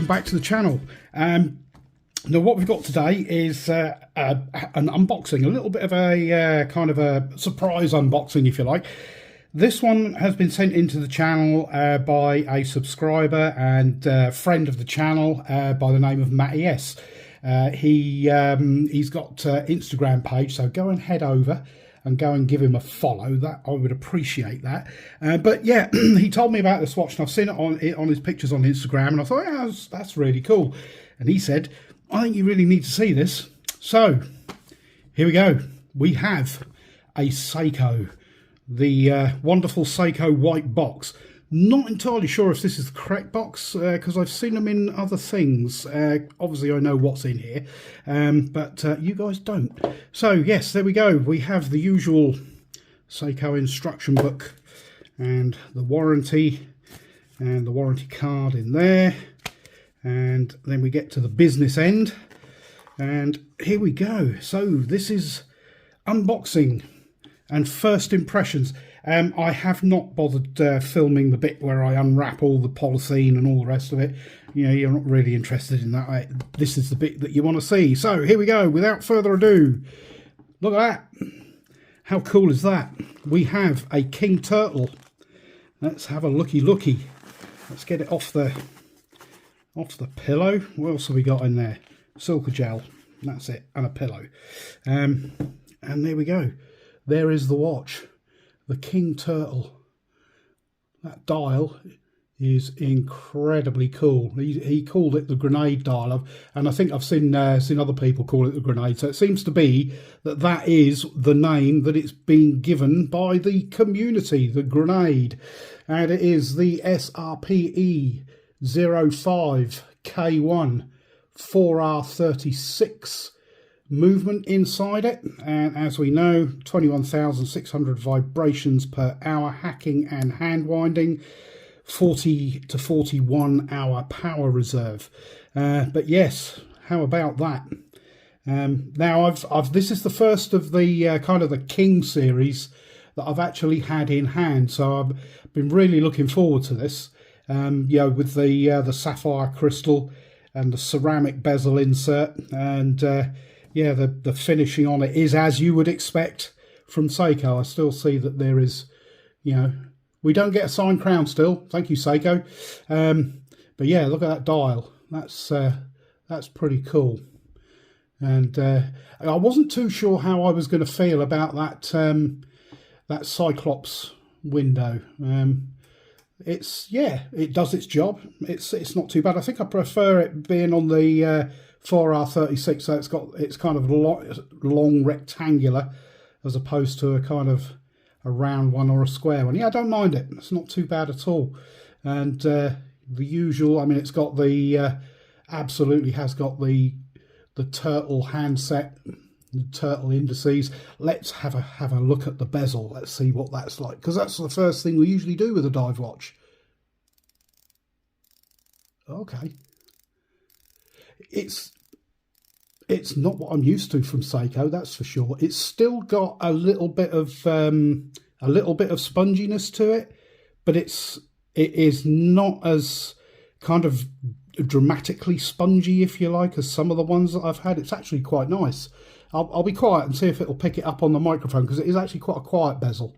welcome back to the channel. Now what we've got today is an unboxing, a little bit of a kind of a surprise unboxing, if you like. This one has been sent into the channel by a subscriber and friend of the channel by the name of Matty S. He's got Instagram page, so go and head over and go and give him a follow. That I would appreciate that. But yeah, he told me about this watch, and I've seen it on his pictures on Instagram, and I thought, yeah, that's really cool. And he said, I think you really need to see this. So here we go. We have a Seiko, the wonderful Seiko white box. Not entirely sure if this is the correct box because I've seen them in other things. Obviously I know what's in here, but you guys don't. So yes, there we go. We have the usual Seiko instruction book and the warranty card in there, and then we get to the business end, and here we go. So this is unboxing and first impressions. I have not bothered filming the bit where I unwrap all the polythene and all the rest of it. You know, you're not really interested in that. This is the bit that you want to see. So here we go. Without further ado, look at that. How cool is that? We have a king turtle. Let's have a looky. Let's get it off the pillow. What else have we got in there? Silk gel. That's it, and a pillow. And there we go. There is the watch. The king turtle. That dial is incredibly cool. He called it the grenade dial, and I think I've seen other people call it the grenade. So it seems to be that is the name that it's been given by the community, the grenade, and it is the SRPE05K1 4R36 movement inside it, and as we know, 21,600 vibrations per hour, hacking and hand winding, 40 to 41 hour power reserve. But yes, how about that? Now this is the first of the kind of the King series that I've actually had in hand, so I've been really looking forward to this. You know, with the sapphire crystal and the ceramic bezel insert, and yeah, the finishing on it is as you would expect from Seiko. I still see that there is, you know, we don't get a signed crown still. Thank you, Seiko. But yeah, look at that dial. That's pretty cool. And I wasn't too sure how I was going to feel about that Cyclops window. It does its job. It's not too bad. I think I prefer it being on the 4R36, so it's kind of long rectangular as opposed to a kind of a round one or a square one. Yeah, I don't mind it. It's not too bad at all. And the usual, I mean, it's got the absolutely has got the turtle handset, the turtle indices. Let's have a look at the bezel. Let's see what that's like, because that's the first thing we usually do with a dive watch. Okay. It's not what I'm used to from Seiko, that's for sure. It's still got a little bit of sponginess to it, but it is not as kind of dramatically spongy, if you like, as some of the ones that I've had. It's actually quite nice. I'll be quiet and see if it'll pick it up on the microphone, because it is actually quite a quiet bezel.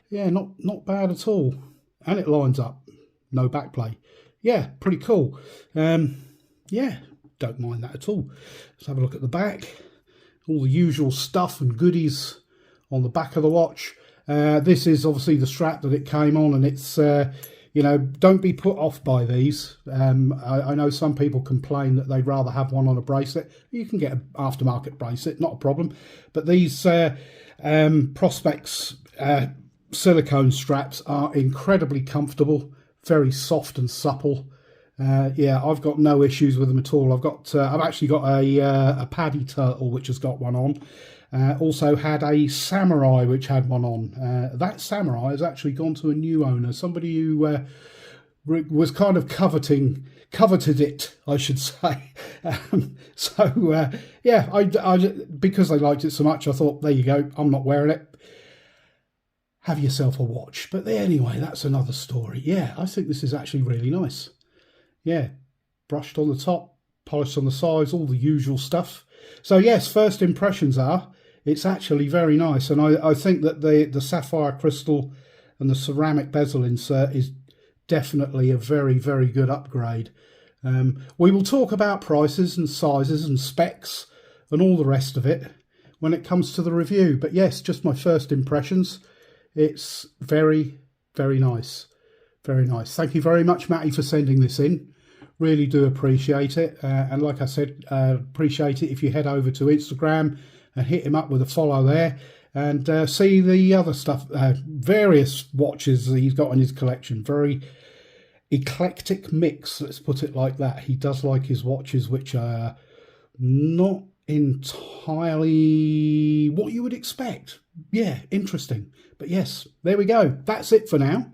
Yeah, not bad at all. And it lines up. No backplay. Yeah, pretty cool. Yeah, don't mind that at all. Let's have a look at the back. All the usual stuff and goodies on the back of the watch. This is obviously the strap that it came on, and it's, you know, don't be put off by these. I know some people complain that they'd rather have one on a bracelet. You can get an aftermarket bracelet, not a problem. But these Prospex silicone straps are incredibly comfortable, very soft and supple. Yeah, I've got no issues with them at all. I've actually got a Paddy turtle which has got one on. Also had a Samurai which had one on. That Samurai has actually gone to a new owner, somebody who was kind of coveted it, I should say. Yeah, I because they liked it so much, I thought, there you go, I'm not wearing it. have yourself a watch. But anyway, that's another story. Yeah, I think this is actually really nice. Yeah, brushed on the top, polished on the sides, all the usual stuff. So yes, first impressions are, it's actually very nice. And I think that the sapphire crystal and the ceramic bezel insert is definitely a very, very good upgrade. We will talk about prices and sizes and specs and all the rest of it when it comes to the review. But yes, just my first impressions. It's very, very nice. Very nice. Thank you very much, Matty, for sending this in. Really do appreciate it. And like I said, appreciate it if you head over to Instagram and hit him up with a follow there. And see the other stuff, various watches that he's got in his collection. Very eclectic mix, let's put it like that. He does like his watches which are not entirely what you would expect. Yeah, interesting. But yes, there we go. That's it for now.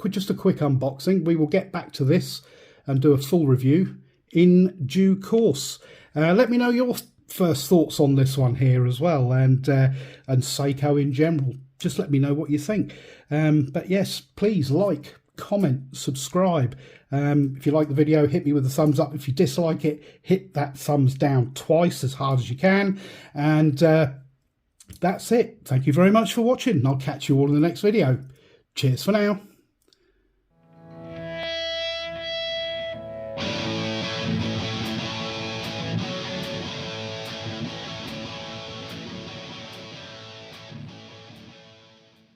Just a quick unboxing. We will get back to this and do a full review in due course. Let me know your first thoughts on this one here as well, and Seiko in general. Just let me know what you think. But yes, please like, comment, subscribe. If you like the video, hit me with a thumbs up. If you dislike it, hit that thumbs down twice as hard as you can. And that's it. Thank you very much for watching. I'll catch you all in the next video. Cheers for now.